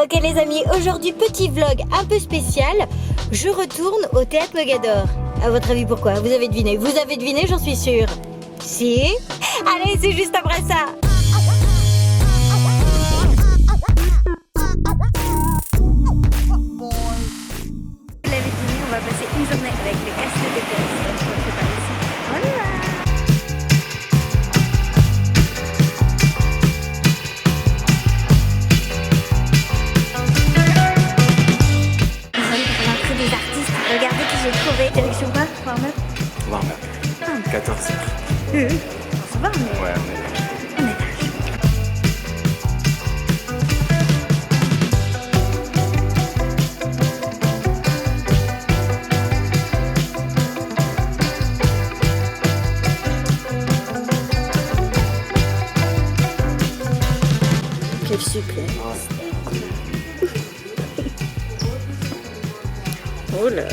Ok les amis, aujourd'hui petit vlog un peu spécial. Je retourne au Théâtre Mogador. À votre avis pourquoi? Vous avez deviné? Vous avez deviné, j'en suis sûre. Si? Allez, c'est juste après ça. Vous l'avez deviné, on va passer une journée avec le casque de théâtre. On se prépare ici. On y va. Des artistes, regardez qui j'ai trouvé. Direction quoi? Warm-up? Warm-up. 14h. Ça va, mais... Ouais, on est là. Quel super. Oh là là.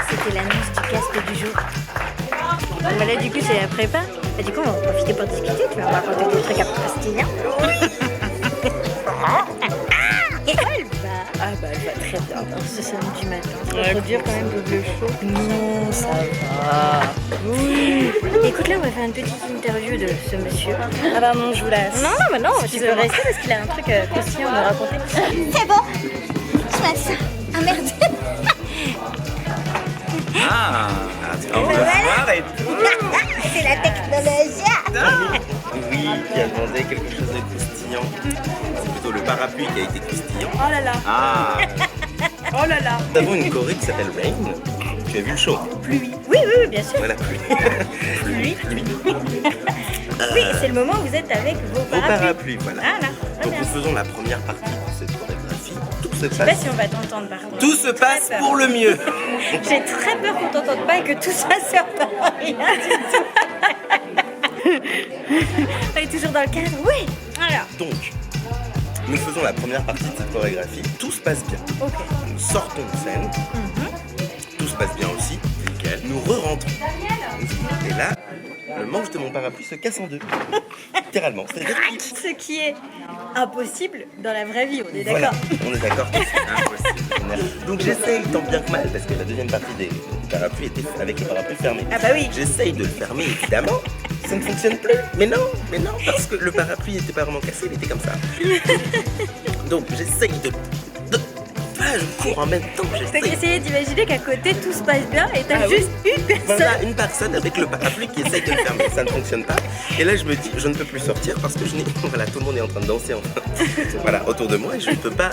C'était l'annonce du casque du jour. Bah là du coup c'est la prépa. Bah, du coup on va en profiter pour discuter. Tu vas me raconter des trucs à croustillant. Et elle va. Ah bah elle va très bien dans ce samedi matin. C'est pas trop dur quand même, double chaud. Non, ça va. Oui. Écoute là on va faire une petite interview de ce monsieur. Ah bah non, je vous laisse. Non, bah non, tu peux rester parce qu'il a un truc croustillant à me raconter. C'est bon, je passe. Ah merde. Ah, on peut voir et tout. C'est la technologie. Oui, qui a demandé quelque chose de croustillant. C'est plutôt le parapluie qui a été croustillant. Oh là là. Ah, Oh là là. nous avons une choré qui s'appelle Rain. Tu as vu le show? Oui, oui, bien sûr. Voilà, pluie. Pluie. Oui, c'est le moment où vous êtes avec vos Au parapluies. parapluie, voilà. Voilà, très Donc bien. nous faisons la première partie de cette chorégraphie. Tout se Je sais pas passe. si on va t'entendre par contre. Tout se passe Très peur. pour le mieux. J'ai très peur qu'on t'entende pas et que tout ça sert à rien du tout. On est toujours dans le cadre, oui. Alors, Donc, nous faisons la première partie de cette chorégraphie. Tout se passe bien. ok. Nous sortons de scène. Tout se passe bien aussi. Nickel. Nous re-rentrons. Et là, le manche de mon parapluie se casse en deux. Littéralement. C'est-à-dire qu'il- Ce qui est impossible dans la vraie vie, on est Voilà, d'accord. on est d'accord. Impossible. Donc j'essaye tant bien que mal, parce que la deuxième partie des parapluies était avec le parapluie fermé. Ah bah oui. J'essaye de le fermer, évidemment. Ça ne fonctionne plus. Mais non, parce que le parapluie n'était pas vraiment cassé, il était comme ça. Donc j'essaye de... Ah, je cours en même temps, T'as j'essaye. essayé d'imaginer qu'à côté tout se passe bien et t'as Ah oui. juste une personne. Voilà, une personne avec le parapluie qui essaye de le fermer, ça ne fonctionne pas. Et là, je me dis, je ne peux plus sortir parce que je n'ai... Voilà, tout le monde est en train de danser enfin. Voilà, autour de moi et je ne peux pas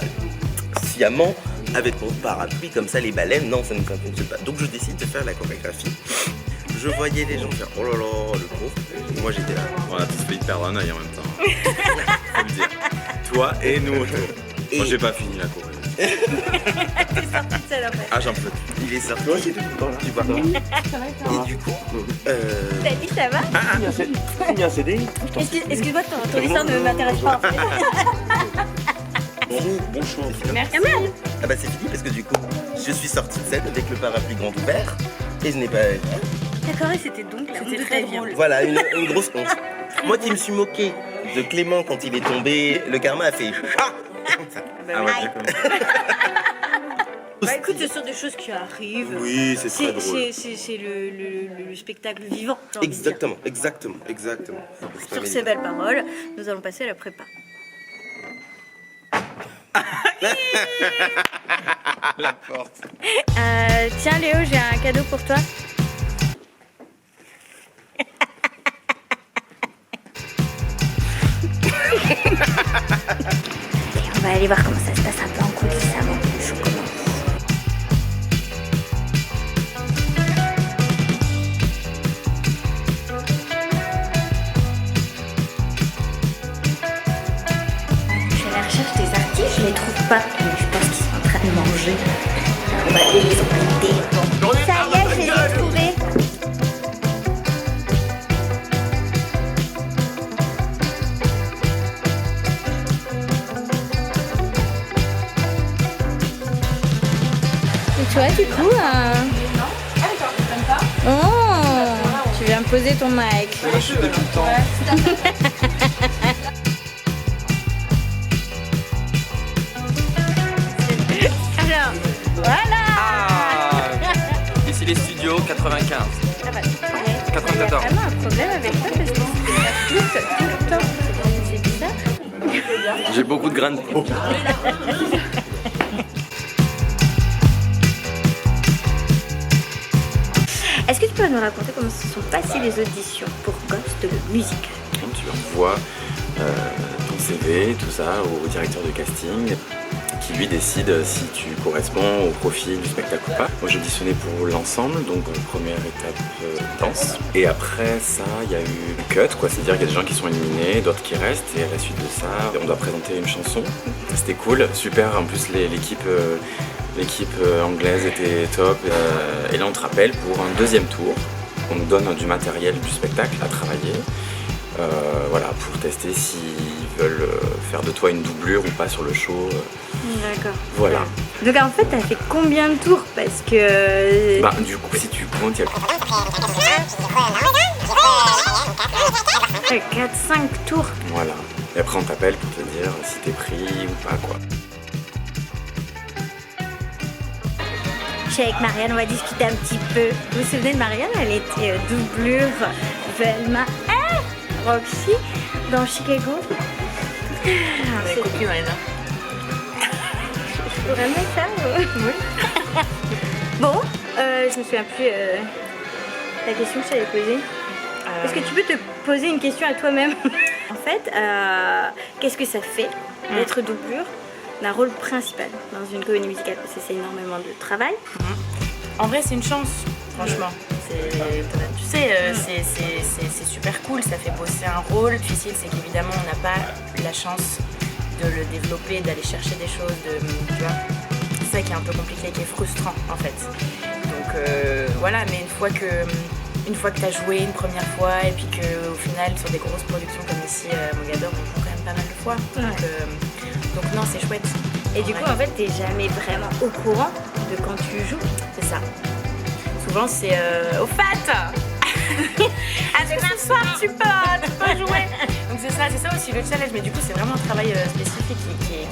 sciemment avec mon parapluie comme ça, les baleines, non, ça ne fonctionne pas. Donc je décide de faire la chorégraphie. Je voyais les gens faire oh là là, le pauvre. Et moi j'étais là. On a tous fait perdre un œil en même temps. Faut le dire. Toi et nous autour. Et- Moi j'ai pas fini la course. T'es sorti de scène en fait. Ah j'en peux. Il est sorti. Toi aussi, tu vois. Et du coup, T'as dit ça va? Il y a un CDI. Excuse-moi, ton histoire ne m'intéresse pas en fait. Bon choix. c'est fini. Merci. Merde. Ah bah c'est fini parce que du coup, je suis sorti de scène avec le parapluie grand ouvert et je n'ai pas... D'accord, et c'était donc la honte de ta vie. Voilà, une grosse honte. Moi qui me suis moqué de Clément quand il est tombé, le karma a fait chat. Ah ouais, d'accord. Bah écoute, ce sont des choses qui arrivent. Oui, c'est très drôle. C'est le spectacle vivant. j'ai envie de dire. Exactement. Sur ces belles paroles, nous allons passer à la prépa. La porte. Tiens Léo, j'ai un cadeau pour toi. allez voir comment ça se passe un peu en coulisses avant que le show commence. Je suis à la recherche des artistes, je les trouve pas, mais je pense qu'ils sont en train de manger. On va aller les embêter. Bon. Ça y est, je les ai trouvés. Et toi, du coup, oh, tu viens poser ton mic. Je suis débutant. Alors, voilà. Ici les studios 95. Ah bah, 94. Il y a vraiment un problème avec toi parce que c'est tout le temps. C'est bizarre. J'ai beaucoup de grains de peau. Est-ce que tu peux nous raconter comment se sont passées les auditions pour Ghost le musical? Tu envoies ton CV, tout ça, au directeur de casting qui lui décide si tu corresponds au profil du spectacle ou pas. Moi j'auditionnais pour l'ensemble, donc première étape danse. Et après ça, il y a eu le cut, quoi. C'est-à-dire qu'il y a des gens qui sont éliminés, d'autres qui restent, et à la suite de ça, on doit présenter une chanson. C'était cool, super. En plus l'équipe anglaise était top. Et là on te rappelle pour un deuxième tour. On nous donne du matériel du spectacle à travailler. Voilà, pour tester s'ils veulent faire de toi une doublure ou pas sur le show. D'accord. Voilà. Donc en fait, t'as fait combien de tours? Parce que... Bah du coup, si tu comptes, il y a... 4-5 tours. Voilà. Et après on t'appelle pour te dire si t'es pris ou pas, quoi. Je suis avec Marianne, on va discuter un petit peu. Vous vous souvenez de Marianne? Elle était doublure Velma Roxy dans Chicago. C'est cocu, Marina. Je pourrais mettre ça, oui. Bon, je me souviens plus la question que je t'avais posée. Est-ce que tu peux te poser une question à toi-même? En fait, qu'est-ce que ça fait d'être doublure d'un rôle principal dans une comédie musicale? Parce que c'est énormément de travail. En vrai, c'est une chance, franchement. Tu sais, c'est super cool, ça fait bosser un rôle. Le difficile, c'est qu'évidemment, on n'a pas la chance de le développer, d'aller chercher des choses, tu vois. C'est ça qui est un peu compliqué, qui est frustrant, en fait. Donc voilà, mais une fois que tu as joué une première fois et puis qu'au final, sur des grosses productions comme ici, Mogador, on joue quand même pas mal de fois. Donc non, c'est chouette. Et du coup, en fait, t'es jamais vraiment au courant de quand tu joues. C'est ça. Souvent, c'est au fait. Est-ce que ce soir tu peux jouer? Donc c'est ça aussi le challenge. Mais du coup, c'est vraiment un travail spécifique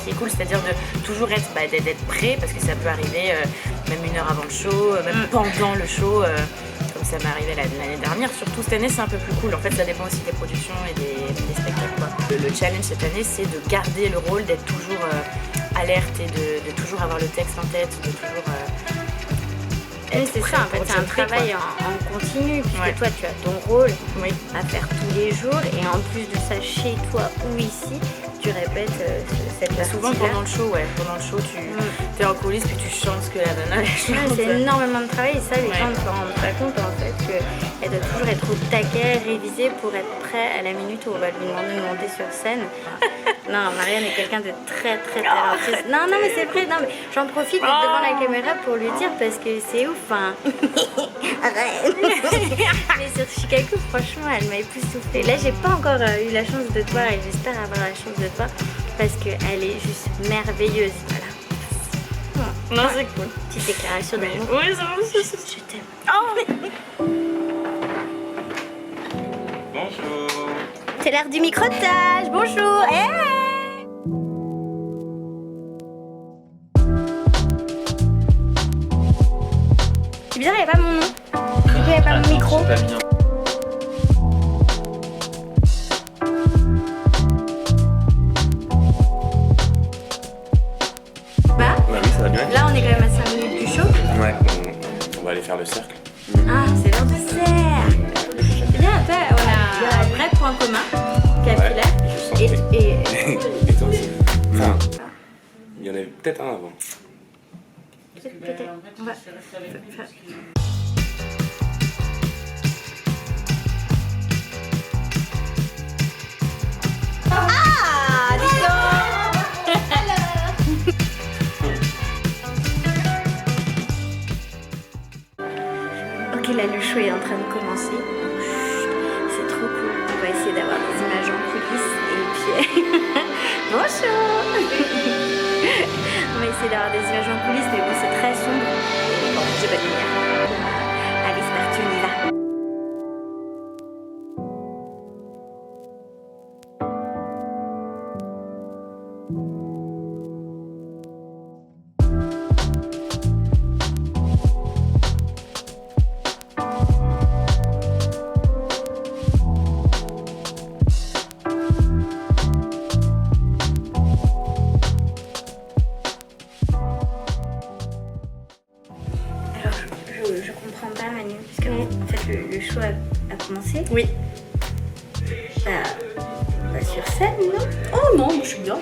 qui est cool, c'est-à-dire de toujours d'être prêt, parce que ça peut arriver même une heure avant le show, même pendant le show. Comme ça m'est arrivé l'année dernière. Surtout cette année, c'est un peu plus cool. En fait, ça dépend aussi des productions et des spectacles, quoi. Le challenge cette année, c'est de garder le rôle, d'être toujours alerte et de toujours avoir le texte en tête, de toujours Oui, c'est ça, en fait, c'est un travail en continu, puisque toi, tu as ton rôle à faire tous les jours, et en plus de ça, chez toi ou ici, tu répètes cette partie-là. Souvent pendant le show, pendant le show, tu es en coulisses puis tu chantes ce que la nana chante. C'est énormément de travail, et ça, les gens ne se rendent pas compte, en fait, qu'elle doit toujours être au taquet, révisée pour être prêt à la minute où on va lui demander de monter sur scène. Non, Marianne est quelqu'un de très talentueux. Non, mais c'est vrai, non, mais j'en profite d'être devant la caméra pour lui dire, parce que c'est ouf, hein. Arrête. Mais sur Chicago, franchement, elle m'a époustouflée. Là, j'ai pas encore eu la chance de te voir, et j'espère avoir la chance de te voir, parce qu'elle est juste merveilleuse. Voilà. Non, c'est cool. Petite déclaration d'amour. Oui, c'est Je t'aime. Oh. Bonjour. C'est l'heure du microtage. Bonjour. Hey. C'est bizarre, il n'y a pas mon nom. Du coup, il n'y a pas mon micro. Pas bien. Bah, oui, ça va bien. là, on est quand même à 5 minutes du show. Ouais. On va aller faire le cercle. Ah, c'est l'heure du cercle. C'est bien, après, on a un vrai point commun, capillaire. Ouais, je sens. Et Et toi aussi. Enfin, Peut-être un avant. Peut-être. On va faire. Ah, dis donc. Ok, là le show est en train de commencer. Chut, c'est trop cool. On va essayer d'avoir des images en coulisses et puis bonjour. On va essayer d'avoir des images en coulisses, mais bon c'est très sombre. Et bon, j'ai pas de lumière. Allez c'est parti, on y va. Je comprends pas Manu, parce que en fait le show a commencé. Oui. Bah sur scène, non? Oh non, moi je suis bien.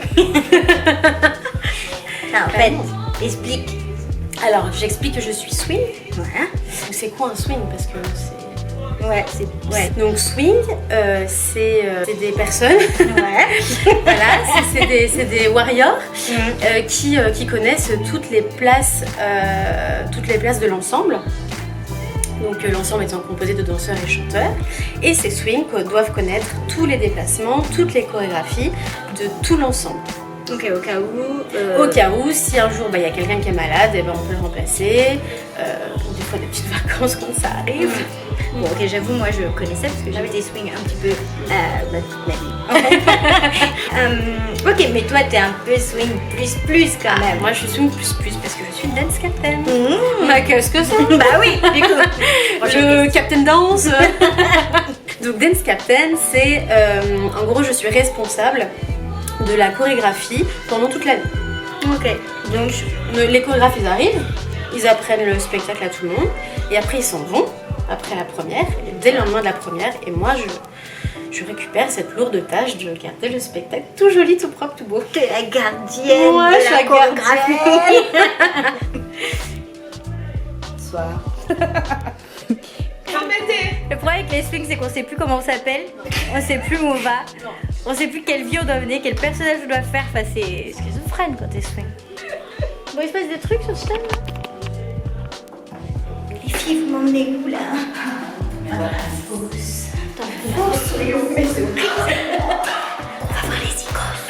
Non, en fait, explique. Alors, j'explique que je suis swing. Voilà. C'est quoi un swing? Parce que c'est... Ouais, c'est... Ouais. Donc swing, c'est des personnes, Ouais. voilà, c'est des warriors qui connaissent toutes les places de l'ensemble. Donc l'ensemble étant composé de danseurs et chanteurs. Et ces swings doivent connaître tous les déplacements, toutes les chorégraphies de tout l'ensemble. Ok, au cas où... Au cas où, si un jour il y a quelqu'un qui est malade, eh ben, on peut le remplacer. Des fois des petites vacances quand ça arrive. Bon, ok, j'avoue, moi je connaissais parce que j'ai des swings un petit peu toute ma vie. Ok, mais toi t'es un peu swing plus quand même. Moi je suis swing plus parce que je suis dance captain. Bah, qu'est-ce que c'est? Bah oui, du coup. Je captain dance. Donc dance captain, c'est en gros je suis responsable de la chorégraphie pendant toute l'année. Ok, donc Les chorégraphes ils arrivent, ils apprennent le spectacle à tout le monde et après ils s'en vont après la première, et dès le lendemain de la première, et moi je récupère cette lourde tâche de garder le spectacle tout joli, tout propre, tout beau. t'es la gardienne Ouais, de je suis la la chorégraphie. Bonsoir. Le problème avec les swings, c'est qu'on sait plus comment on s'appelle, on sait plus où on va, on sait plus quelle vie on doit mener, quel personnage on doit faire. Enfin, c'est schizophrène quand t'es swing. Bon, il se passe des trucs sur scène là. Les filles, vous m'emmenez où là? Dans la fosse. Mais c'est horrible. On va voir les icônes.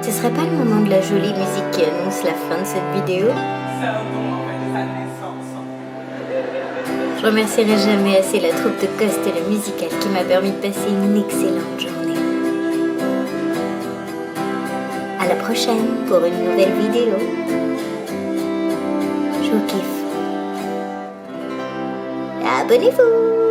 Ce serait pas le moment de la jolie musique qui annonce la fin de cette vidéo? Je remercierai jamais assez la troupe de Coste et le musical qui m'a permis de passer une excellente journée. À la prochaine pour une nouvelle vidéo. Je vous kiffe. Abonnez-vous!